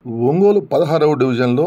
ఒంగోలు 16వ డివిజన్లో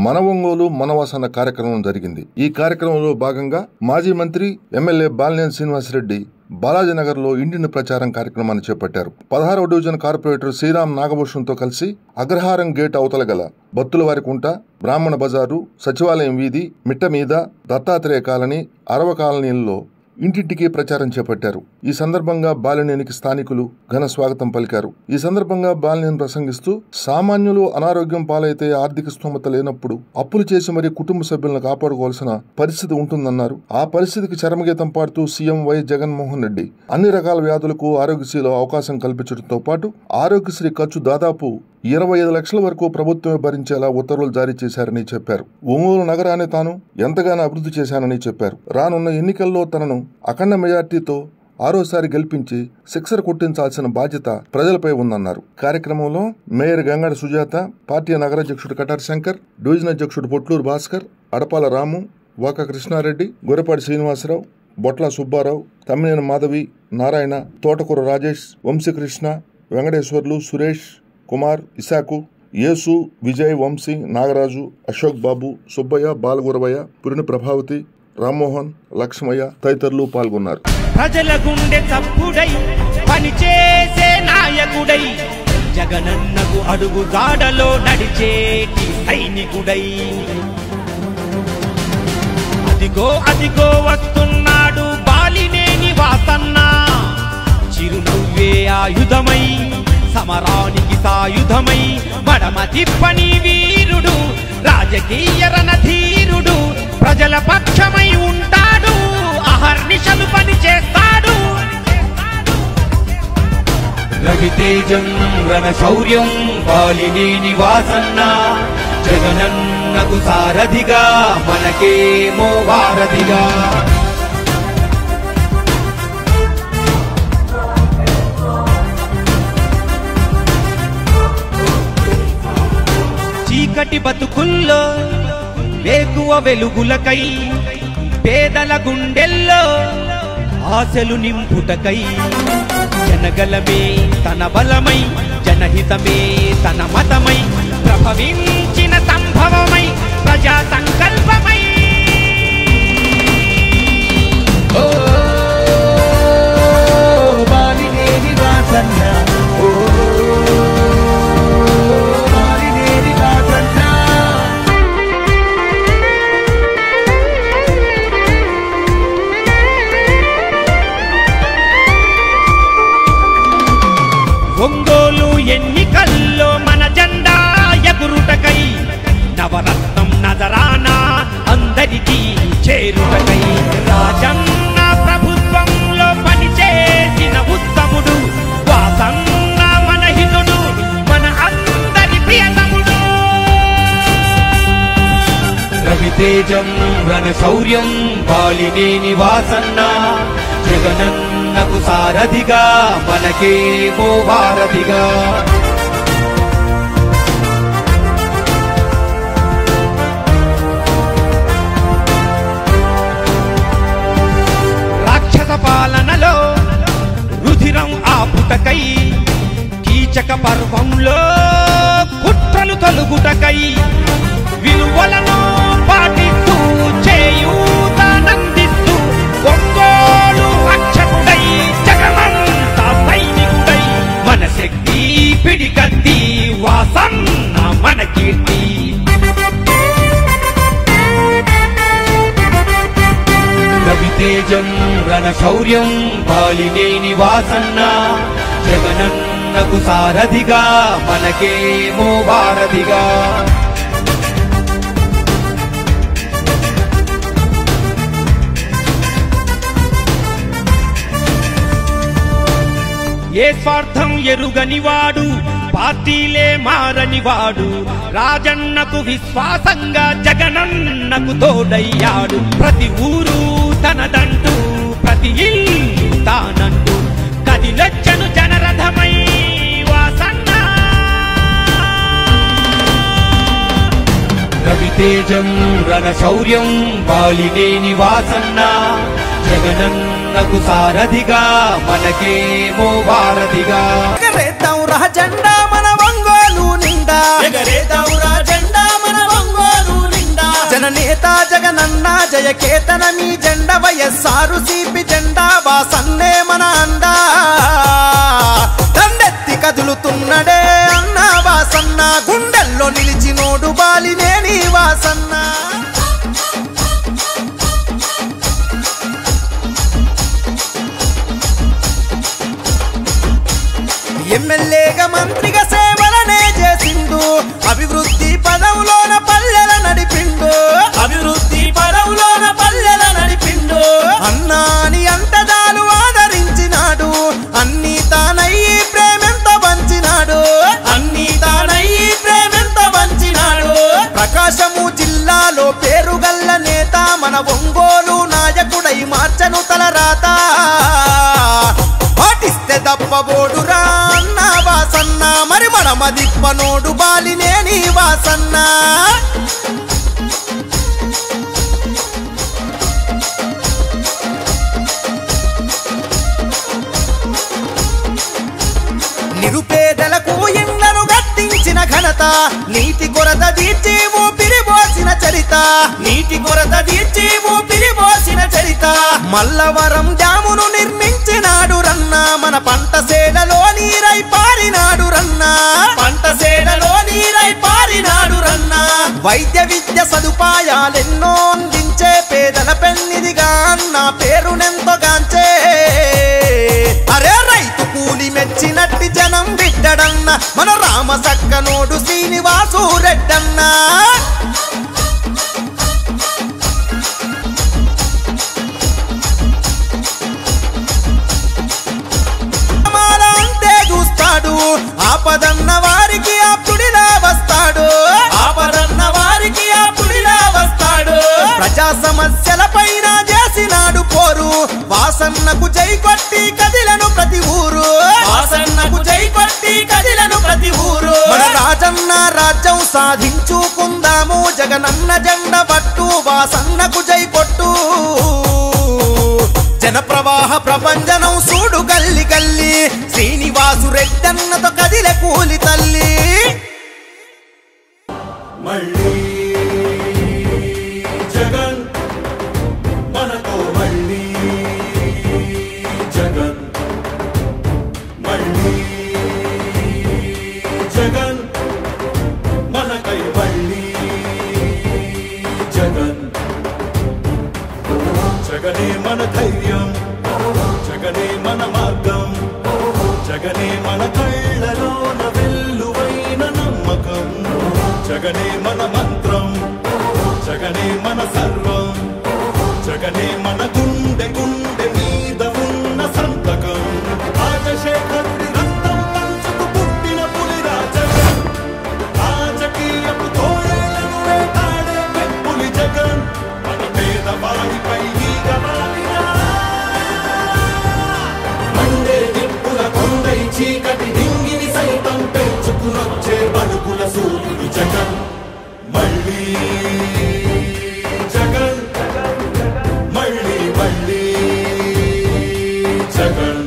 మన ఒంగోలు మనవాసన కార్యక్రమం జరిగింది. ఈ కార్యక్రమంలో భాగంగా మాజీ మంత్రి ఎమ్మెల్యే బాలినేని శ్రీనివాసరెడ్డి బాలాజీనగర్ లో ఇంటిని ప్రచారం కార్యక్రమాన్ని చేపట్టారు. 16వ డివిజన్ కార్పొరేటర్ శ్రీరామ్ నాగభూషణ్తో కలిసి అగ్రహారం గేట్ అవతల గల బత్తులవారి కుంట, బ్రాహ్మణ బజారు, సచివాలయం వీధి, మిట్ట మీద, దత్తాత్రేయ కాలనీ, అరవ కాలనీల్లో ఇంటింటికి ప్రచారం చేపట్టారు. ఈ సందర్భంగా బాలినేనికి స్థానికులు ఘన స్వాగతం పలికారు. ఈ సందర్భంగా బాలినేని ప్రసంగిస్తూ సామాన్యులు అనారోగ్యం పాలైతే ఆర్థిక స్తోమత లేనప్పుడు అప్పులు చేసి మరీ కుటుంబ సభ్యులను కాపాడుకోవాల్సిన పరిస్థితి ఉంటుందన్నారు. ఆ పరిస్థితికి చరమగీతం పాడుతూ సీఎం వైఎస్ జగన్మోహన్ రెడ్డి అన్ని రకాల వ్యాధులకు ఆరోగ్యశ్రీలో అవకాశం కల్పించడంతో పాటు ఆరోగ్యశ్రీ ఖర్చు దాదాపు 25 లక్షల వరకు ప్రభుత్వమే భరించేలా ఉత్తర్వులు జారీ చేశారని చెప్పారు. ఒంగోలు నగరాన్ని తాను ఎంతగానో అభివృద్ధి చేశానని చెప్పారు. రానున్న ఎన్నికల్లో తనను అఖండ మెజార్టీతో ఆరోసారి గెలిపించి సిక్సర్ కొట్టించాల్సిన బాధ్యత ప్రజలపై ఉందన్నారు. కార్యక్రమంలో మేయర్ గంగాడ సుజాత, పార్టీ నగరాధ్యక్షుడు కటారి శంకర్, డివిజన్ అధ్యక్షుడు పొట్లూరు భాస్కర్, అడపాల రాము, వాక కృష్ణారెడ్డి, గొర్రెపాటి శ్రీనివాసరావు, బొట్ల సుబ్బారావు, తమ్మినేని మాధవి, నారాయణ, తోటకూర రాజేష్, వంశీకృష్ణ, వెంకటేశ్వర్లు, సురేష్ కుమార్, ఇసాకు, యేసు, విజయ్, వంశీ, నాగరాజు, అశోక్ బాబు, సుబ్బయ్య, బాలగురవయ్య, పురిని ప్రభావతి, రామ్మోహన్, లక్ష్మయ్య తదితరులు పాల్గొన్నారు. ప్రజల గుండె చప్పుడై పనిచేసే నాయకుడై జగనన్నకు అడుగు జాడలో నడిచేటి సైనికుడై అదిగో అదిగో వస్తున్నాడు బాలినేని వాసన్న. చిరునవ్వే ఆయుధమై సమరానికి సాయుధమై మడమ తిప్పని వీరుడు, రాజకీయ రణధీరుడు, ప్రజల పక్షమై ఉంటాడు, అహర్నిశలు పని చేస్తాడు. రవితేజం రణశౌర్యం బాలినేని వాసన్న, జగనన్నకు సారథిగా మనకేమో వారధిగా. చీకటి బతుకుల్లో వేకువ వెలుగులకై, పేదల గుండెల్లో ఆశలు నింపుటకై, జనగలమే తన బలమై, జనహితమే తన మతమై, ప్రభవించిన సంభవమై, ప్రజా సంకల్పమై. బాలినేని వాసన్న, ఒంగోలు ఎన్నికల్లో మన జెండా ఎగురుటకై, నవరత్నం నజరానా అందరికీ చేరుటకై, రాజన్న ప్రభుత్వంలో పనిచేసిన ఉత్తముడు వాసన్న మన హితుడు, మన అందరి ప్రియతముడు. రవితేజం రణశౌర్యం బాలినేని వాసన్న, జగనన్నకు సారథిగా మనకేమో వారధిగా. రాక్షస పాలనలో రుధిరం ఆపుటకై, కీచక పర్వంలో కుట్రలు తొలుగుటకై, విలువలను పాటిస్తూ చేయూతనందిస్తూ ఒంగోలు రక్షకుడై, జగమంత సైనికుడై, మన శక్తి పిడికత్తి వాసన్న మన కీర్తి. రవితేజం రణశౌర్యం బాలినేని వాసన్న, జగనన్నకు సారథిగా మనకేమో వారధిగా. ఏ స్వార్థం ఎరుగనివాడు, పార్టీలే మారనివాడు, రాజన్నకు విశ్వాసంగా జగనన్నకు తోడయ్యాడు. ప్రతి ఊరు తనదంటూ, ప్రతి ఇల్లు తానంటూ కదిలొచ్చను జనరథమై వాసన్న. రవితేజం రణశౌర్యం బాలినేని వాసన్న, జగనన్నకు సారథిగా మనకేమో వారధిగా. ఎగరేద్దాం రా జెండా మన ఒంగోలు నిండా, ఎగరేద్దాం విజయకేతన మీ జెండ వైఎస్ఆర్ సిపి జెండా వాసన్నే మన అండా దండెత్తి కదులుతున్నడే అన్న వాసన్న గుండెల్లో నిలిచినోడు బాలినేని వాసన్న ఎమ్మెల్యేగా మంత్రిగా సేవలనే చేసిండు అభివృద్ధి పదవులోన పల్లెల నడిపిండు అభివృద్ధి పదవులోన పల్లెల నడిపిండు అన్నాని అంటదాలు ఆదరించినాడు అన్ని తానయ్యి ప్రేమెంత పంచినాడు అన్ని తానయ్యి ప్రేమెంత పంచినాడు ప్రకాశము జిల్లాలో పేరుగల్ల నేత మన ఒంగోలు నాయకుడై మార్చను తలరాత పాటిస్తే దప్పబోడురా అన్న వాసన్న మరి మనమ దిప్పనోడు బాలినేని వాసన్న నిరుపేదలకు ఇళ్లను కట్టించిన ఘనత నీటి కొరత తీర్చి ఊపిరి పోసిన చరిత నీటి కొరత తీర్చి ఊపిరి పోసిన చరిత మల్లవరం డ్యామును నిర్మించినాడు రన్న మన పంట సేలలో నీరై పారినాడు రన్న పంట సేలలో నీరై పారినాడు రన్న వైద్య విద్య సదుపాయాలెన్నో అందించే పేదల పెన్నిదిగా అన్న పేరునెంతోగాంచే అరే రైతు కూలి మెచ్చినట్టి జనం బిడ్డడన్న మన రామ సక్కనోడు శ్రీనివాసు రెడ్డన్న అంటే చూస్తాడు ఆపదన్న వారికి ఆపుడిలా వస్తాడు ఆపదన్న వారికి ఆపుడిలా వస్తాడు ప్రజా సమస్యల పైన చేసినాడు పోరు వాసన్నకు జై కొట్టి కదిలను ప్రతి ఊరు వాసన్నకు జై కొట్టి కదిలను ప్రతి ఊరు మన రాజన్న రాజ్యం సాధించుకుందాము జగనన్న జెండ పట్టు వాసన్నకు జై కొట్టు జన ప్రవాహ ప్రపంచనం చూడు గల్లి గల్లి శ్రీనివాసు రెడ్డన్నతో కదిలే కూలి తల్లి మళ్ళీ జగన్ మనతో మళ్ళీ జగన్ మళ్ళీ జగన్ మనకై మళ్ళీ జగన్ జగనే మన ధైర్యం జగనే మన మార్గం జగనే మన కళ్ళలోన వెల్లువైన నమ్మకం జగనే మన మంత్రం జగనే మన సర్వం జగనే మన గుండె గుండె మీద ఉన్న సంతకం రాజశేఖరుడి రక్తం పంచుకు పుట్టిన పులిరా జగన్ రాజకీయపు తోడేళ్లను వేటాడే పెప్పులి జగన్ మన పేదవాడిపై ఈగ వాలినా మండే నిప్పుల కొండై చీకటి డింగిని సైతం పెంచుకునొచ్చే బడుగుల సూర్యుడు జగన్ మళ్ళీ జగన్ మళ్ళీ మళ్ళీ జగన్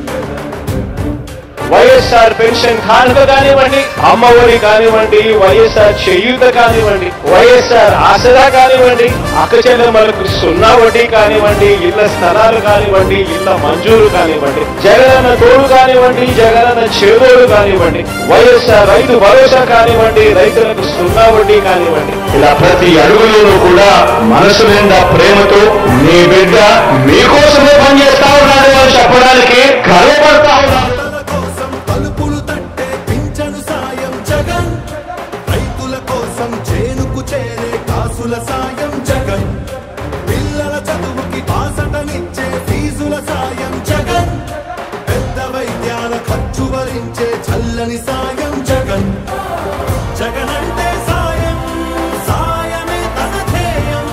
వైఎస్ఆర్ పెన్షన్ కానుక కానివ్వండి అమ్మఒడి కానివ్వండి వైఎస్ఆర్ చేయూత కానివ్వండి వైఎస్ఆర్ ఆసరా కానివ్వండి అక్కచెల్లెమ్మలకు 0 వడ్డీ కానివ్వండి ఇళ్ల స్థలాలు కానివ్వండి ఇళ్ల మంజూరు కానివ్వండి జగనన్న తోడు కానివ్వండి జగనన్న చేదోడు కానివ్వండి వైఎస్ఆర్ రైతు భరోసా కానివ్వండి రైతులకు 0 వడ్డీ కానివ్వండి ఇలా ప్రతి అడుగులోనూ కూడా మనసు నిండా ప్రేమతో మీ బిడ్డ మీకోసమే పనిచేస్తా ఉన్నాడు అని చెప్పడానికి గర్వపడతా ఉన్నాను. తలుపులు తట్టే పింఛను సాయం జగన్ రైతుల కోసం చేనుకు చేరే కాసుల సాయం జగన్ పిల్లల చదువుకి బాసటనిచ్చే ఫీజుల సాయం జగన్ పెద్ద వైద్యాల ఖర్చు భరించే చల్లని సాయం జగన్ జగన్ అంటే సాయం సాయమే తన ధ్యేయం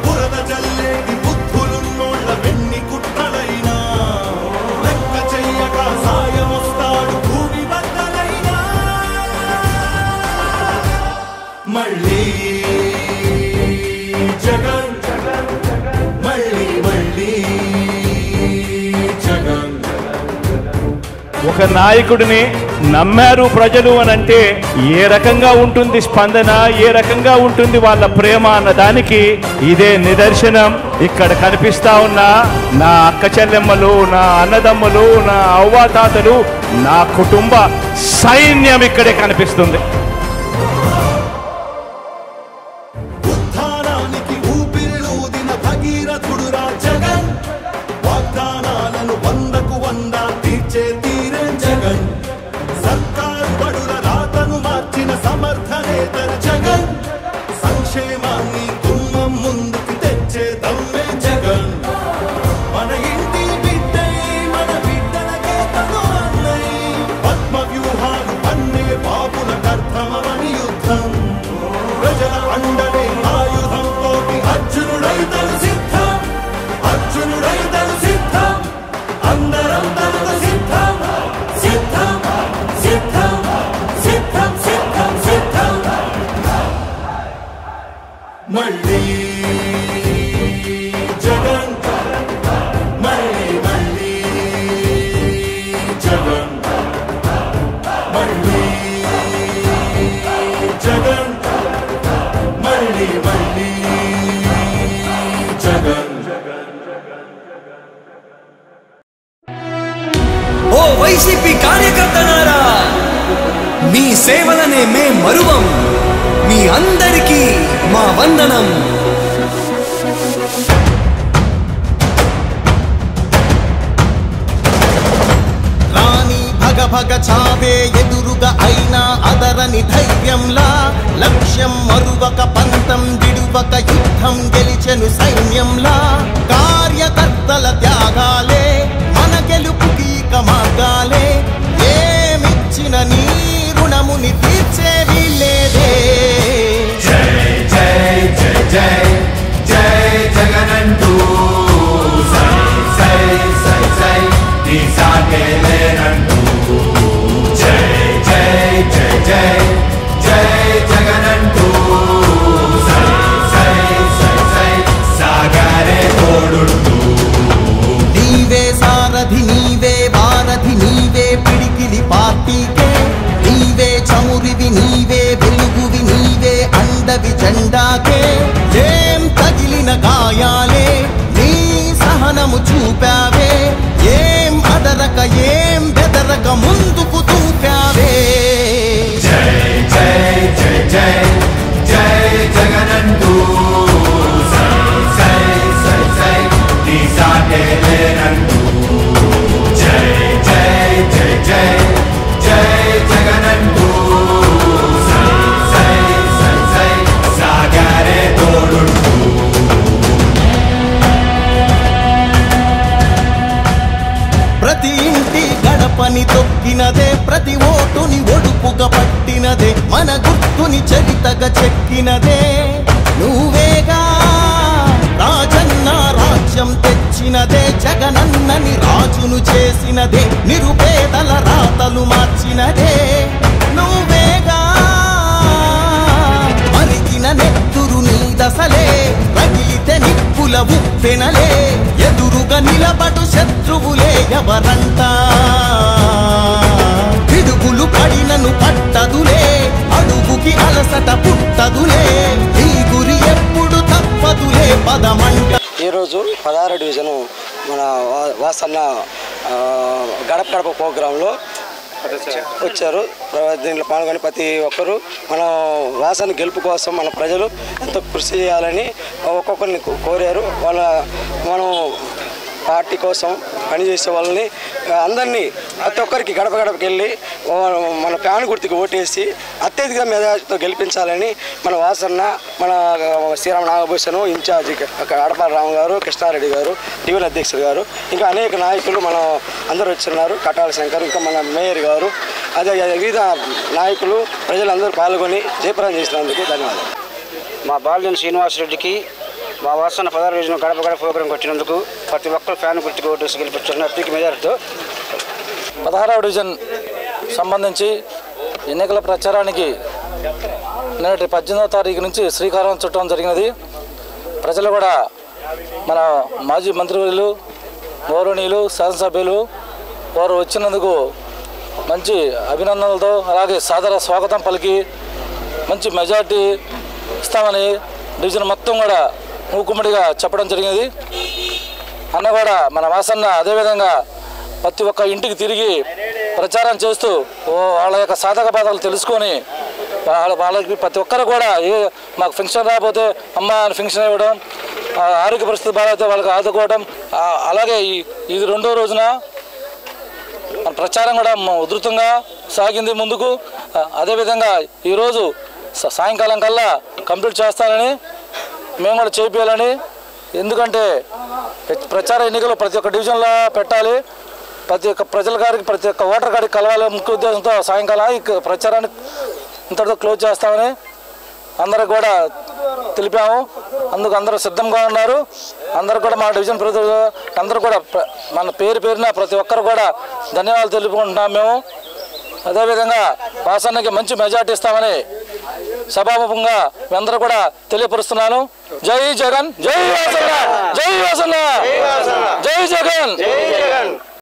బురద జల్లేది బుద్ధులున్నోళ్ళ వెన్ని కుట్రలైనా లెక్క చెయ్యక సాయం వస్తాడు భూమి బద్దలైనా మళ్ళీ జగన్ మళ్ళీ మళ్ళీ జగన్ ఒక నాయకుడిని నమ్మారు ప్రజలు అని అంటే ఏ రకంగా ఉంటుంది స్పందన, ఏ రకంగా ఉంటుంది వాళ్ళ ప్రేమ అన్న దానికి ఇదే నిదర్శనం. ఇక్కడ కనిపిస్తా ఉన్న నా అక్క చెల్లెమ్మలు, నా అన్నదమ్ములు, నా అవ్వాతాతలు, నా కుటుంబ సైన్యం ఇక్కడే కనిపిస్తుంది. ఉత్థానానికి ఊపిరిలూదిన భగీరథుడురా జగన్, వాగ్దానాలను 100కు 100 తీర్చే తీరే జగన్, సర్కారు బడుల రాతను మార్చిన సమర్థనేతర జగన్, సంక్షేమాన్ని గుమ్మం ముందుకు తెచ్చే దమ్మే జగన్. మన ఇంటి బిడ్డై మన బిడ్డలకే తను అన్నై, పద్మ వ్యూహాలు అన్నే బాబుల కర్తమని యుద్ధం, ప్రజల అండనే ఆయుధంతో అర్జునుడైతను సిద్ధం, అర్జునుడైతను సిద్ధం, అందరం తనకు సిద్ధం, సిద్ధం సిద్ధం సిద్ధం సిద్ధం సిద్ధం. మళ్ళీ జగన్, మళ్ళీ మళ్ళీ జగన్, మళ్ళీ జగన్, మళ్ళీ మళ్ళీ జగన్. ఓ వైసీపీ కార్యకర్తలారా, మీ సేవలనే మే మరువం. మీ అందరికీ మా వందనం. రాణి భగ భగ చావే ఎదురుగా అయినా అదరని ధైర్యంలా, లక్ష్యం మరువక పంతం విడువక యుద్ధం గెలిచెను సైన్యంలా, కార్యకర్తల త్యాగాలే మన గెలుపుకి మార్గాలే, ఏమిచ్చిన నీ రుణముని తీర్చేవి లేదే. జై జై జై జై జై జగనంటూ సై సై సై సై నీ సాగే లేనంటూ, జై జై జై జై జై జగనంటూ సై సై సై సై సాగరే తోడుంటూ. నీవే సారథి నీవే వారధి నీవే పిడికిలి పార్టీకే, నీవే చమురివి నీవే వెలుగువి నీవే అండవి జెండాకే, ఏం తగిలిన గాయాలే నీ సహనము చూపావే, ఏం అదరక ఏం బెదరక ముందుకు దూకావే. జై జై జై జై జై జగనంటూ సై సై సై సై నీ సాగే లేనంటూ, జై జై జై జై జై జగనంటూ సై సై సై సై సాగరే తోడుంటూ. ప్రతి ఇంటి గడపని తొక్కినదే, ప్రతి ఓటుని ఒడుపుగా పట్టినదే, మన గుర్తుని చరితగా చెక్కినదే నువ్వేగా. రాజన్న రాజ్యం తెచ్చినదే, జగనన్నని రాజును చేసినదే, నిరుపేదల రాతలు మార్చినదే నువ్వేగా. మరిగిన నెత్తురు నీ దశలే, రగిలితే నిప్పుల ఉప్పెనలే, ఎదురుగా నిలబడు శత్రువులే ఎవరంట, పిడుగులు పడినను పట్టదులే, అడుగుకి అలసట పుట్టదులే, ఈ గురి ఎప్పుడు తప్పదులే పదమంట. ఈరోజు 16వ డివిజను మన వాసన్న గడప గడప ప్రోగ్రాంలో వచ్చారు. దీంట్లో పాల్గొని ప్రతి ఒక్కరూ మన వాసన గెలుపు కోసం మన ప్రజలు ఎంతో కృషి చేయాలని ఒక్కొక్కరిని కోరారు. మనం పార్టీ కోసం పనిచేసే వాళ్ళని అందరినీ ప్రతి ఒక్కరికి గడప గడపకి వెళ్ళి మన ఫ్యాన్ గుర్తుకు ఓటేసి అత్యధిక మెజార్టీతో గెలిపించాలని మన వాసన్న, మన శ్రీరామ నాగభూషణ్ ఇన్ఛార్జి అడపాల రామ్ గారు, కృష్ణారెడ్డి గారు, టీవీల అధ్యక్షుడు గారు, ఇంకా అనేక నాయకులు మనం అందరూ వచ్చిన్నారు. కటాల శంకర్, ఇంకా మన మేయర్ గారు, అదే వివిధ నాయకులు ప్రజలందరూ పాల్గొని జయప్రదం చేసినందుకు ధన్యవాదాలు. మా బాలినేని శ్రీనివాసరెడ్డికి మా వాసన 16వ డివిజన్ గడప గడప ప్రోగ్రాంకి వచ్చినందుకు ప్రతి ఒక్కరు ఫ్యాన్ గుర్తుకు ఓటేసి గెలిపించారు అత్యధిక మెజారిటీతో. 16వ డివిజన్ సంబంధించి ఎన్నికల ప్రచారానికి నేటి 18వ తారీఖు నుంచి శ్రీకారం చుట్టడం జరిగినది. ప్రజలు కూడా మన మాజీ మంత్రివర్యులు, గౌరవనీయులు, శాసనసభ్యులు వారు వచ్చినందుకు మంచి అభినందనలతో అలాగే సాదర స్వాగతం పలికి మంచి మెజార్టీ ఇస్తామని డివిజన్ మొత్తం కూడా మూకుమ్మడిగా చెప్పడం జరిగింది. అన్న కూడా మన వాసన్న అదేవిధంగా ప్రతి ఒక్క ఇంటికి తిరిగి ప్రచారం చేస్తూ వాళ్ళ యొక్క సాధక బాధలు తెలుసుకొని వాళ్ళకి ప్రతి ఒక్కరు కూడా మాకు ఫంక్షన్ రాకపోతే అమ్మ అని ఫంక్షన్ ఇవ్వడం, ఆరోగ్య పరిస్థితి బాగాలేకపోతే వాళ్ళకి ఆదుకోవడం. అలాగే ఇది రెండో రోజున ప్రచారం కూడా ఉధృతంగా సాగింది ముందుకు. అదేవిధంగా ఈరోజు సాయంకాలం కల్లా కంప్లీట్ చేస్తానని మేము కూడా చేయించాలని, ఎందుకంటే ప్రచార ఎన్నికలు ప్రతి ఒక్క డివిజన్లో పెట్టాలి, ప్రతి ఒక్క ప్రజల గారికి ప్రతి ఒక్క ఓటర్ గారికి కలవాలి ముఖ్య ఉద్దేశంతో సాయంకాలం ఈ ప్రచారాన్ని ఇంతటితో క్లోజ్ చేస్తామని అందరికి కూడా తెలిపాము. అందుకు అందరూ సిద్ధంగా ఉన్నారు. అందరూ కూడా మా డివిజన్ ప్రజలు అందరూ కూడా మన పేరున ప్రతి ఒక్కరు కూడా ధన్యవాదాలు తెలుపుకుంటున్నాం మేము. అదేవిధంగా వాసన్నకి మంచి మెజార్టీ ఇస్తామని సభాముఖంగా మీ అందరూ కూడా తెలియపరుస్తున్నాను. జై జగన్, జై వాసన్న, జై వాసన్న, జై జగన్.